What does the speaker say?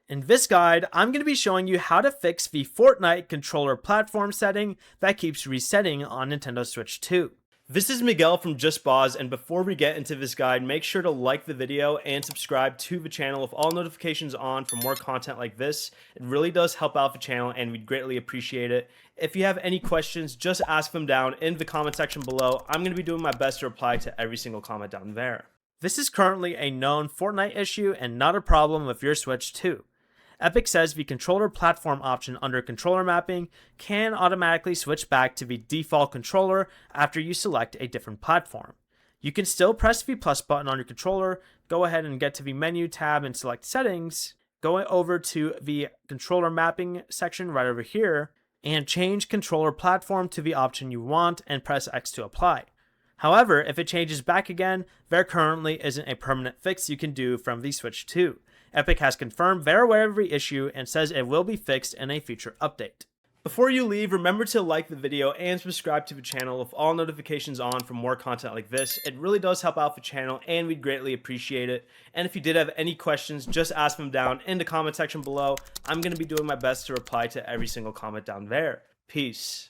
In this guide, I'm going to be showing you how to fix the Fortnite controller platform setting that keeps resetting on Nintendo Switch 2. This is Miguel from Just Boz, and before we get into this guide, make sure to like the video and subscribe to the channel with all notifications on for more content like this. It really does help out the channel and we'd greatly appreciate it. If you have any questions, just ask them down in the comment section below. I'm going to be doing my best to reply to every single comment down there. This is currently a known Fortnite issue and not a problem with your Switch 2. Epic says the controller platform option under controller mapping can automatically switch back to the default controller after you select a different platform. You can still press the plus button on your controller, go ahead and get to the menu tab and select settings, go over to the controller mapping section right over here, and change controller platform to the option you want and press X to apply. However, if it changes back again, there currently isn't a permanent fix you can do from the Switch 2. Epic has confirmed they're aware of the issue and says it will be fixed in a future update. Before you leave, remember to like the video and subscribe to the channel with all notifications on for more content like this. It really does help out the channel and we'd greatly appreciate it. And if you did have any questions, just ask them down in the comment section below. I'm going to be doing my best to reply to every single comment down there. Peace.